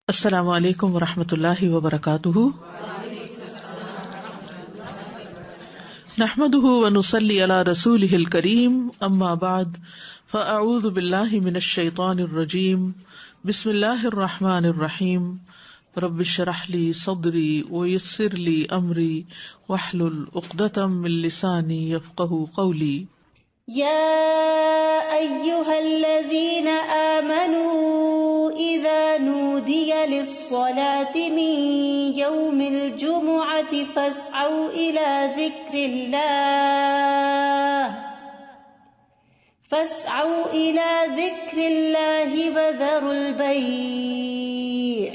السلام علیکم ورحمۃ اللہ وبرکاتہ، نحمده ونصلی علی رسولہ الکریم، اما بعد فاعوذ باللہ من الشیطان الرجیم، بسم اللہ الرحمن الرحیم، رب اشرح لی صدری ویسر لی امری واحلل عقدۃ من لسانی یفقہوا قولی۔ يا أيها الذين آمنوا إذا نودي للصلاة من يوم الجمعة فاسعوا إلى ذكر الله وذروا البيع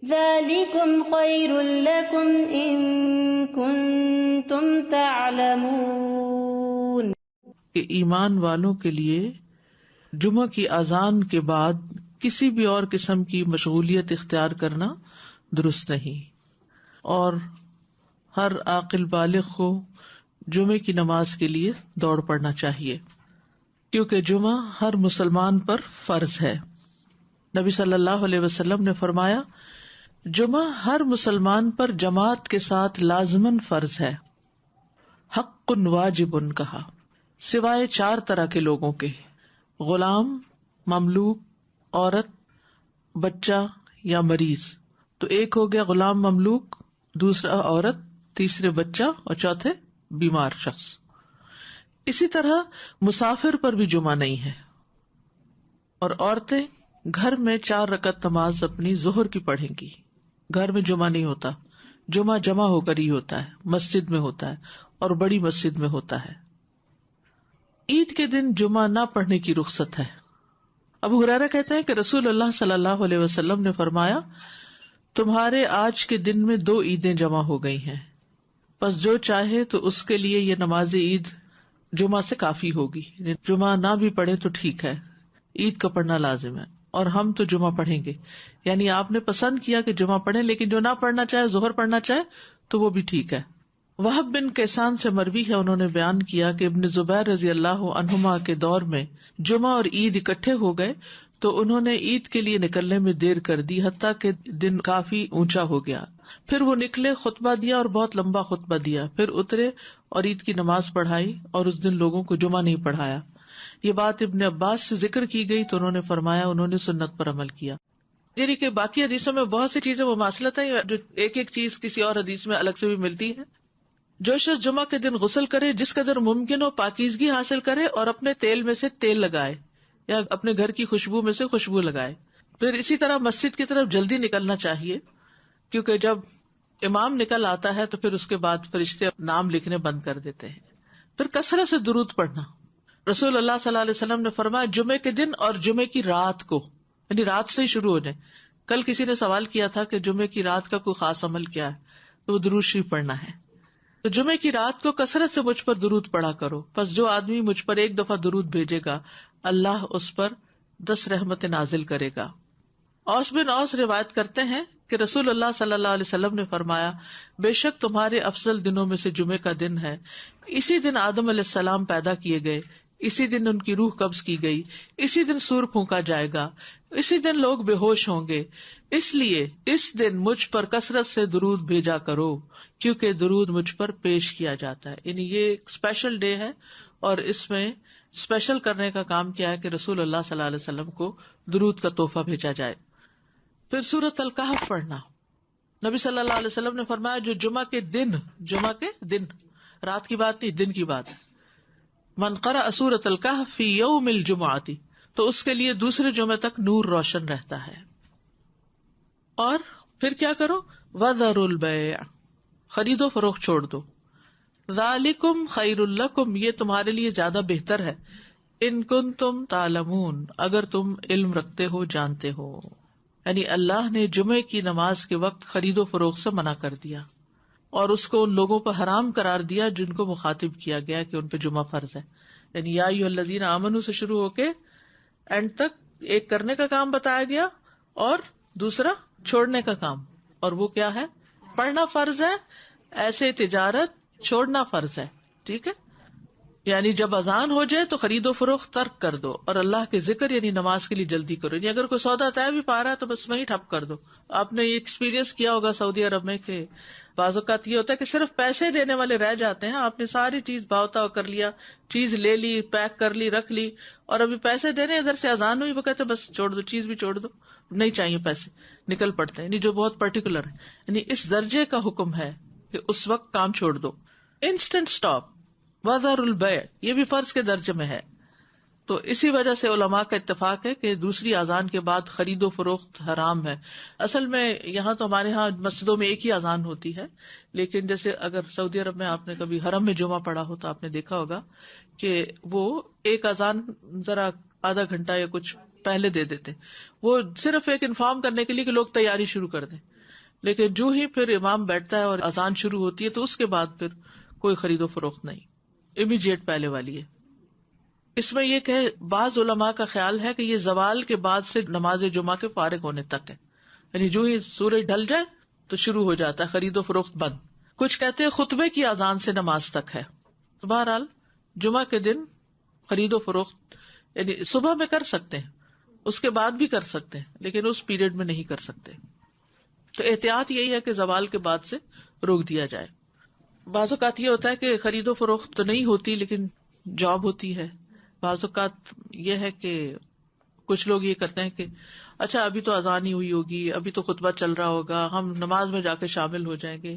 ذلكم خير لكم إن كنتم تعلمون۔ کہ ایمان والوں کے لیے جمعہ کی اذان کے بعد کسی بھی اور قسم کی مشغولیت اختیار کرنا درست نہیں، اور ہر عاقل بالغ کو جمعے کی نماز کے لیے دوڑ پڑنا چاہیے، کیونکہ جمعہ ہر مسلمان پر فرض ہے۔ نبی صلی اللہ علیہ وسلم نے فرمایا، جمعہ ہر مسلمان پر جماعت کے ساتھ لازماً فرض ہے، حق واجب کہا، سوائے 4 طرح کے لوگوں کے: غلام، مملوک، عورت، بچہ یا مریض۔ تو ایک ہو گیا غلام مملوک، دوسرا عورت، تیسرے بچہ اور چوتھے بیمار شخص۔ اسی طرح مسافر پر بھی جمعہ نہیں ہے، اور عورتیں گھر میں 4 رکعت نماز اپنی ظہر کی پڑھیں گی۔ گھر میں جمعہ نہیں ہوتا، جمعہ جمع ہو کر ہی ہوتا ہے، مسجد میں ہوتا ہے، اور بڑی مسجد میں ہوتا ہے۔ عید کے دن جمعہ نہ پڑھنے کی رخصت ہے۔ ابو ہریرہ کہتے ہیں کہ رسول اللہ صلی اللہ علیہ وسلم نے فرمایا، تمہارے آج کے دن میں 2 عیدیں جمع ہو گئی ہیں، پس جو چاہے تو اس کے لیے یہ نماز عید جمعہ سے کافی ہوگی۔ جمعہ نہ بھی پڑھے تو ٹھیک ہے، عید کا پڑھنا لازم ہے، اور ہم تو جمعہ پڑھیں گے۔ یعنی آپ نے پسند کیا کہ جمعہ پڑھیں، لیکن جو نہ پڑھنا چاہے، ظہر پڑھنا چاہے، تو وہ بھی ٹھیک ہے۔ وہب بن کیسان سے مروی ہے، انہوں نے بیان کیا کہ ابن زبیر رضی اللہ عنہما کے دور میں جمعہ اور عید اکٹھے ہو گئے تو انہوں نے عید کے لیے نکلنے میں دیر کر دی، حتیٰ کہ دن کافی اونچا ہو گیا۔ پھر وہ نکلے، خطبہ دیا اور بہت لمبا خطبہ دیا، پھر اترے اور عید کی نماز پڑھائی، اور اس دن لوگوں کو جمعہ نہیں پڑھایا۔ یہ بات ابن عباس سے ذکر کی گئی تو انہوں نے فرمایا انہوں نے سنت پر عمل کیا۔ یعنی کہ باقی حدیثوں میں بہت سی چیزیں مماثلت ہیں، جو ایک ایک چیز کسی اور حدیث میں الگ سے بھی ملتی ہے۔ جو شخص جمعہ کے دن غسل کرے، جس قدر ممکن ہو پاکیزگی حاصل کرے، اور اپنے تیل میں سے تیل لگائے یا اپنے گھر کی خوشبو میں سے خوشبو لگائے۔ پھر اسی طرح مسجد کی طرف جلدی نکلنا چاہیے، کیونکہ جب امام نکل آتا ہے تو پھر اس کے بعد فرشتے نام لکھنے بند کر دیتے ہیں۔ پھر کثرت سے درود پڑھنا۔ رسول اللہ صلی اللہ علیہ وسلم نے فرمایا، جمعے کے دن اور جمعے کی رات کو، یعنی رات سے ہی شروع ہو جائے۔ کل کسی نے سوال کیا تھا کہ جمعے کی رات کا کوئی خاص عمل کیا ہے، تو وہ درود شریف پڑھنا ہے۔ تو جمعے کی رات کو کثرت سے مجھ پر درود پڑھا کرو، پس جو آدمی مجھ پر 1 دفعہ درود بھیجے گا، اللہ اس پر 10 رحمتیں نازل کرے گا۔ اوس بن اوس روایت کرتے ہیں کہ رسول اللہ صلی اللہ علیہ وسلم نے فرمایا، بے شک تمہارے افضل دنوں میں سے جمعے کا دن ہے۔ اسی دن آدم علیہ السلام پیدا کیے گئے، اسی دن ان کی روح قبض کی گئی، اسی دن سور پھونکا جائے گا، اسی دن لوگ بے ہوش ہوں گے، اس لیے اس دن مجھ پر کثرت سے درود بھیجا کرو، کیونکہ درود مجھ پر پیش کیا جاتا ہے۔ یعنی یہ ایک اسپیشل ڈے ہے، اور اس میں اسپیشل کرنے کا کام کیا ہے کہ رسول اللہ صلی اللہ علیہ وسلم کو درود کا تحفہ بھیجا جائے۔ پھر سورۃ الکہف پڑھنا۔ نبی صلی اللہ علیہ وسلم نے فرمایا، جو جمعہ کے دن، رات کی بات نہیں، دن کی بات ہے، من قرأ سورۃ الکہف فی یوم الجمعۃ، تو اس کے لیے دوسرے جمعے تک نور روشن رہتا ہے۔ اور پھر کیا کرو، وذروا البیع، خرید و فروخت چھوڑ دو، ذالکم خیر لکم، یہ تمہارے لیے زیادہ بہتر ہے، ان کنتم تعلمون، اگر تم علم رکھتے ہو، جانتے ہو۔ یعنی اللہ نے جمعے کی نماز کے وقت خرید و فروخت سے منع کر دیا، اور اس کو ان لوگوں پر حرام قرار دیا جن کو مخاطب کیا گیا کہ ان پہ جمعہ فرض ہے۔ یعنی یا ایھا الذین آمنوا سے شروع ہو کے اینڈ تک ایک کرنے کا کام بتایا گیا اور دوسرا چھوڑنے کا کام، اور وہ کیا ہے؟ پڑھنا فرض ہے، ایسے تجارت چھوڑنا فرض ہے۔ ٹھیک ہے، یعنی جب اذان ہو جائے تو خرید و فروخت ترک کر دو اور اللہ کے ذکر یعنی نماز کے لیے جلدی کرو. یعنی اگر کوئی سودا طے بھی پا رہا ہے تو بس وہیں ٹھپ کر دو. آپ نے یہ ایکسپیرینس کیا ہوگا سعودی عرب میں کہ بعض اوقات یہ ہوتا ہے کہ صرف پیسے دینے والے رہ جاتے ہیں. آپ نے ساری چیز بھاؤ تاؤ کر لیا, چیز لے لی, پیک کر لی, رکھ لی, اور ابھی پیسے دینے ادھر سے اذان ہوئی, وہ کہتے بس چھوڑ دو, چیز بھی چھوڑ دو, نہیں چاہیے پیسے, نکل پڑتے ہیں. یعنی جو بہت پرٹیکولر ہے, یعنی اس درجے کا حکم ہے کہ اس وقت کام چھوڑ دو. انسٹنٹ اسٹاپ, وذر البیع, یہ بھی فرض کے درجے میں ہے. تو اسی وجہ سے علماء کا اتفاق ہے کہ دوسری اذان کے بعد خرید و فروخت حرام ہے. اصل میں یہاں تو ہمارے ہاں مسجدوں میں ایک ہی اذان ہوتی ہے, لیکن جیسے اگر سعودی عرب میں آپ نے کبھی حرم میں جمعہ پڑھا ہو تو آپ نے دیکھا ہوگا کہ وہ ایک اذان ذرا آدھا گھنٹہ یا کچھ پہلے دے دیتے, وہ صرف ایک انفارم کرنے کے لیے کہ لوگ تیاری شروع کر دیں. لیکن جو ہی پھر امام بیٹھتا ہے اور اذان شروع ہوتی ہے تو اس کے بعد پھر کوئی خرید و فروخت نہیں, امیڈیٹ پہلے والی ہے. اس میں یہ کہ بعض علماء کا خیال ہے کہ یہ زوال کے بعد سے نماز جمعہ کے فارغ ہونے تک ہے, یعنی جو ہی سورج ڈھل جائے تو شروع ہو جاتا ہے خرید و فروخت بند. کچھ کہتے ہیں خطبے کی اذان سے نماز تک ہے. بہرحال جمعہ کے دن خرید و فروخت یعنی صبح میں کر سکتے ہیں, اس کے بعد بھی کر سکتے ہیں, لیکن اس پیریڈ میں نہیں کر سکتے. تو احتیاط یہی ہے کہ زوال کے بعد سے روک دیا جائے. بعض اوقات یہ ہوتا ہے کہ خرید و فروخت تو نہیں ہوتی لیکن جاب ہوتی ہے. بعض اوقات یہ ہے کہ کچھ لوگ یہ کرتے ہیں کہ اچھا ابھی تو اذان ہی ہوئی ہوگی, ابھی تو خطبہ چل رہا ہوگا, ہم نماز میں جا کے شامل ہو جائیں گے.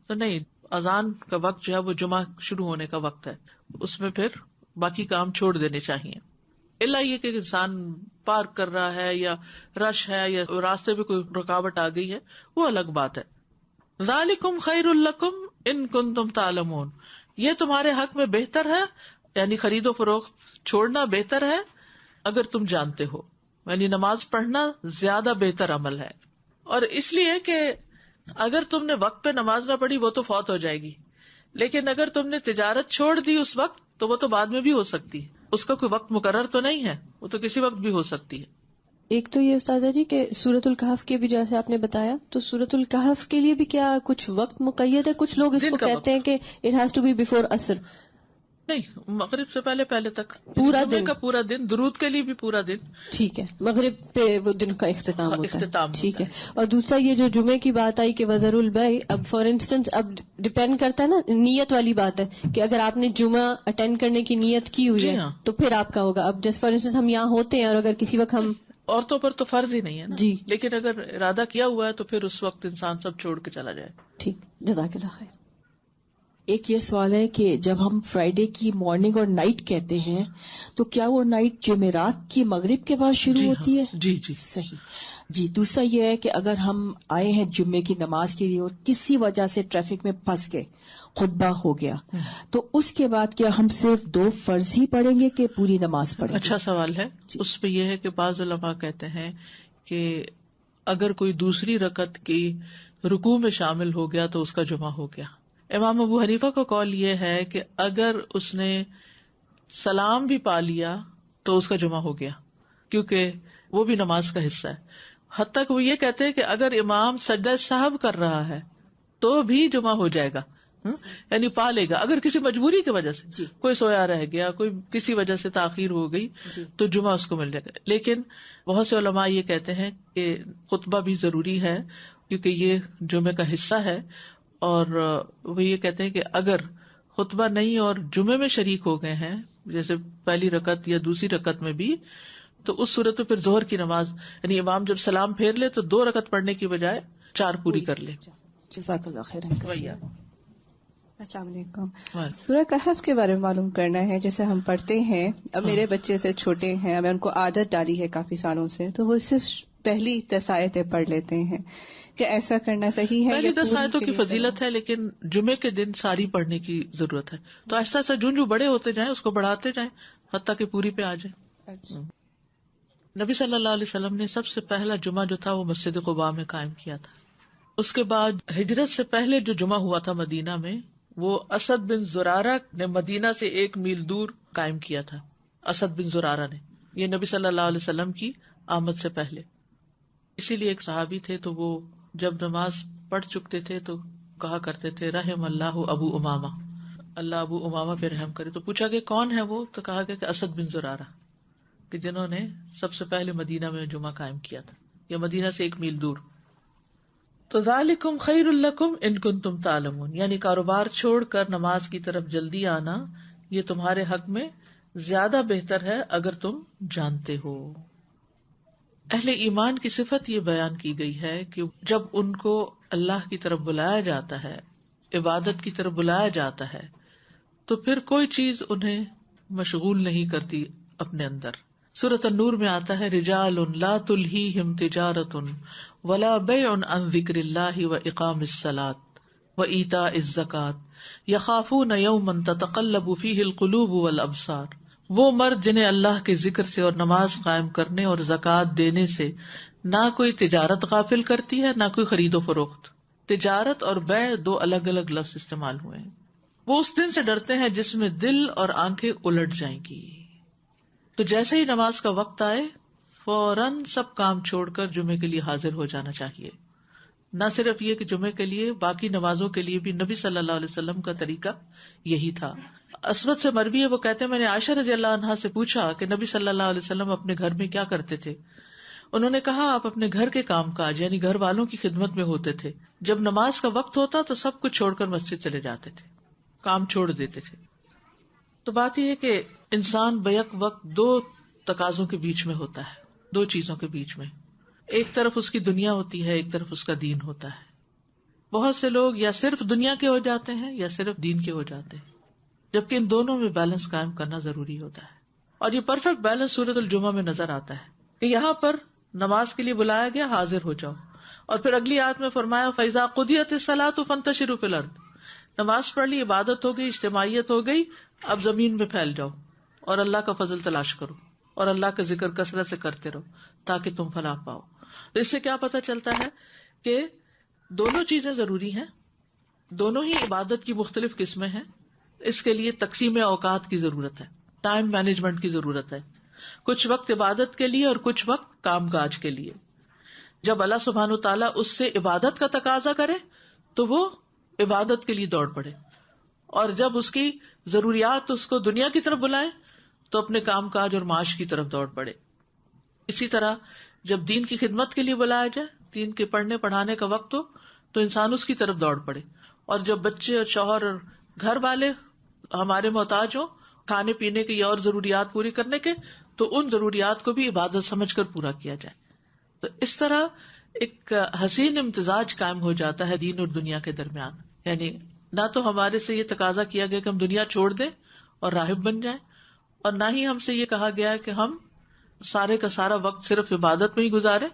تو نہیں, اذان کا وقت جو ہے وہ جمعہ شروع ہونے کا وقت ہے, اس میں پھر باقی کام چھوڑ دینے چاہیے. اللہ یہ کہ انسان پارک کر رہا ہے یا رش ہے یا راستے میں کوئی رکاوٹ آ گئی ہے, وہ الگ بات ہے. ذالکم خیر لکم ان کنتم تعلمون, یہ تمہارے حق میں بہتر ہے, یعنی خرید و فروخت چھوڑنا بہتر ہے اگر تم جانتے ہو. یعنی نماز پڑھنا زیادہ بہتر عمل ہے. اور اس لیے کہ اگر تم نے وقت پہ نماز نہ پڑھی وہ تو فوت ہو جائے گی, لیکن اگر تم نے تجارت چھوڑ دی اس وقت تو وہ تو بعد میں بھی ہو سکتی ہے, اس کا کوئی وقت مقرر تو نہیں ہے, وہ تو کسی وقت بھی ہو سکتی ہے. ایک تو یہ استاذہ جی کہ سورۃ الکہف کے بھی جیسے آپ نے بتایا, تو سورۃ الکہف کے لیے بھی کیا کچھ وقت مقید ہے؟ کچھ لوگ اس کو کہتے ہیں کہ it has to be before عصر. نہیں, مغرب سے پہلے تک پورا دن کا پورا دن, درود کے لیے بھی پورا دن. ٹھیک ہے, مغرب پہ وہ دن کا اختتام ہوتا ہے. ٹھیک ہے. اور دوسرا یہ جو جمعے کی بات آئی کہ وذروا البیع, اب فار انسٹنس اب ڈپینڈ کرتا ہے نا, نیت والی بات ہے کہ اگر آپ نے جمعہ اٹینڈ کرنے کی نیت کی ہوئی ہے تو پھر آپ کا ہوگا. اب جیسے فار انسٹنس ہم یہاں ہوتے ہیں اور اگر کسی وقت ہم, عورتوں پر تو فرض ہی نہیں ہے نا جی, لیکن اگر ارادہ کیا ہوا ہے تو پھر اس وقت انسان سب چھوڑ کے چلا جائے. ٹھیک, جزاک اللہ خیر. ایک یہ سوال ہے کہ جب ہم فرائیڈے کی مارننگ اور نائٹ کہتے ہیں تو کیا وہ نائٹ جمعرات کی مغرب کے بعد شروع ہوتی ہے؟ جی صحیح. جی, دوسرا یہ ہے کہ اگر ہم آئے ہیں جمعے کی نماز کے لیے اور کسی وجہ سے ٹریفک میں پھنس گئے, خطبہ ہو گیا, تو اس کے بعد کیا ہم صرف 2 فرض ہی پڑھیں گے کہ پوری نماز پڑھیں گے؟ اچھا سوال ہے. اس پہ یہ ہے کہ بعض علماء کہتے ہیں کہ اگر کوئی دوسری رکعت کی رکوع میں شامل ہو گیا تو اس کا جمعہ ہو گیا. امام ابو حنیفہ کا قول یہ ہے کہ اگر اس نے سلام بھی پا لیا تو اس کا جمعہ ہو گیا, کیونکہ وہ بھی نماز کا حصہ ہے. حتیٰ کہ وہ یہ کہتے ہیں کہ اگر امام سجدہ سہو کر رہا ہے تو بھی جمعہ ہو جائے گا, یعنی پا لے گا. اگر کسی مجبوری کی وجہ سے کوئی سویا رہ گیا, کوئی کسی وجہ سے تاخیر ہو گئی تو جمعہ اس کو مل جائے گا. لیکن بہت سے علماء یہ کہتے ہیں کہ خطبہ بھی ضروری ہے کیونکہ یہ جمعے کا حصہ ہے, اور وہ یہ کہتے ہیں کہ اگر خطبہ نہیں اور جمعے میں شریک ہو گئے ہیں جیسے پہلی رکعت یا دوسری رکعت میں بھی, تو اس صورت میں پھر ظہر کی نماز یعنی امام جب سلام پھیر لے تو 2 رکعت پڑھنے کی بجائے 4 پوری کر لے. جزاک اللہ خیر. السلام علیکم. سورہ کہف کے بارے میں معلوم کرنا ہے. جیسے ہم پڑھتے ہیں, اب میرے بچے سے چھوٹے ہیں, میں ان کو عادت ڈالی ہے کافی سالوں سے, تو وہ صرف پہلی 10 آیتیں پڑھ لیتے ہیں. کہ ایسا کرنا صحیح ہے؟ پہلی 10 آیتوں کی فضیلت ہے لیکن جمعے کے دن ساری پڑھنے کی ضرورت ہے, تو ایسا ایسا جو بڑے ہوتے جائیں اس کو بڑھاتے جائیں حتیٰ کہ پوری پہ آ جائے. اچھا. نبی صلی اللہ علیہ وسلم نے سب سے پہلا جمعہ جو تھا وہ مسجد قباء میں قائم کیا تھا. اس کے بعد ہجرت سے پہلے جو جمعہ ہوا تھا مدینہ میں وہ اسد بن زرارہ نے مدینہ سے 1 میل دور قائم کیا تھا. اسد بن زرارہ نے, یہ نبی صلی اللہ علیہ وسلم کی آمد سے پہلے. اسی لیے ایک صحابی تھے تو وہ جب نماز پڑھ چکتے تھے تو کہا کرتے تھے رحم اللہ ابو امامہ, اللہ ابو امامہ پہ رحم کرے. تو پوچھا کہ کون ہے وہ؟ تو کہا گیا کہ اسد بن زرارہ، کہ جنہوں نے سب سے پہلے مدینہ میں جمعہ قائم کیا تھا، یا مدینہ سے 1 میل دور. تو ذالکم خیر لکم ان کنتم تعلمون، یعنی کاروبار چھوڑ کر نماز کی طرف جلدی آنا یہ تمہارے حق میں زیادہ بہتر ہے اگر تم جانتے ہو. اہل ایمان کی صفت یہ بیان کی گئی ہے کہ جب ان کو اللہ کی طرف بلایا جاتا ہے، عبادت کی طرف بلایا جاتا ہے، تو پھر کوئی چیز انہیں مشغول نہیں کرتی اپنے اندر. سورۃ النور میں آتا ہے رجال لا تلہیہم تجارۃ ولا بیع عن ذکر اللہ واقام الصلاۃ وایتاء الزکاۃ یخافون یوما تتقلب فیہ القلوب والابصار. وہ مرد جنہیں اللہ کے ذکر سے اور نماز قائم کرنے اور زکوٰۃ دینے سے نہ کوئی تجارت غافل کرتی ہے نہ کوئی خرید و فروخت. تجارت اور بیع 2 الگ الگ لفظ استعمال ہوئے ہیں. وہ اس دن سے ڈرتے ہیں جس میں دل اور آنکھیں الٹ جائیں گی. تو جیسے ہی نماز کا وقت آئے فوراً سب کام چھوڑ کر جمعے کے لیے حاضر ہو جانا چاہیے. نہ صرف یہ کہ جمعے کے لیے، باقی نمازوں کے لیے بھی نبی صلی اللہ علیہ وسلم کا طریقہ یہی تھا. اسود سے مروی ہے، وہ کہتے ہیں میں نے عائشہ رضی اللہ عنہا سے پوچھا کہ نبی صلی اللہ علیہ وسلم اپنے گھر میں کیا کرتے تھے. انہوں نے کہا آپ اپنے گھر کے کام کاج یعنی گھر والوں کی خدمت میں ہوتے تھے. جب نماز کا وقت ہوتا تو سب کچھ چھوڑ کر مسجد چلے جاتے تھے، کام چھوڑ دیتے تھے. تو بات یہ ہے کہ انسان بیک وقت 2 تقاضوں کے بیچ میں ہوتا ہے، 2 چیزوں کے بیچ میں. ایک طرف اس کی دنیا ہوتی ہے، ایک طرف اس کا دین ہوتا ہے. بہت سے لوگ یا صرف دنیا کے ہو جاتے ہیں یا صرف دین کے ہو جاتے ہیں، جبکہ ان دونوں میں بیلنس قائم کرنا ضروری ہوتا ہے. اور یہ پرفیکٹ بیلنس سورۃ الجمعہ میں نظر آتا ہے کہ یہاں پر نماز کے لیے بلایا گیا، حاضر ہو جاؤ. اور پھر اگلی آیت میں فرمایا فَإِذَا قُضِيَتِ الصَّلَاةُ فَانتَشِرُوا فِي الْأَرْضِ. نماز پڑھ لی، عبادت ہو گئی، اجتماعیت ہو گئی، اب زمین میں پھیل جاؤ اور اللہ کا فضل تلاش کرو اور اللہ کا ذکر کثرت سے کرتے رہو تاکہ تم فلاح پاؤ. تو اس سے کیا پتہ چلتا ہے کہ دونوں چیزیں ضروری ہیں، دونوں ہی عبادت کی مختلف قسمیں ہیں. اس کے لیے تقسیم اوقات کی ضرورت ہے، ٹائم مینجمنٹ کی ضرورت ہے. کچھ وقت عبادت کے لیے اور کچھ وقت کام کاج کے لیے. جب اللہ سبحانہ تعالیٰ اس سے عبادت کا تقاضا کرے تو وہ عبادت کے لیے دوڑ پڑے، اور جب اس کی ضروریات اس کو دنیا کی طرف بلائیں تو اپنے کام کاج اور معاش کی طرف دوڑ پڑے. اسی طرح جب دین کی خدمت کے لیے بلایا جائے، دین کے پڑھنے پڑھانے کا وقت ہو تو انسان اس کی طرف دوڑ پڑے. اور جب بچے اور شوہر اور گھر والے ہمارے محتاج ہوں کھانے پینے کی اور ضروریات پوری کرنے کے، تو ان ضروریات کو بھی عبادت سمجھ کر پورا کیا جائے. تو اس طرح ایک حسین امتزاج قائم ہو جاتا ہے دین اور دنیا کے درمیان. یعنی نہ تو ہمارے سے یہ تقاضا کیا گیا کہ ہم دنیا چھوڑ دیں اور راہب بن جائیں، اور نہ ہی ہم سے یہ کہا گیا ہے کہ ہم سارے کا سارا وقت صرف عبادت میں ہی گزارے.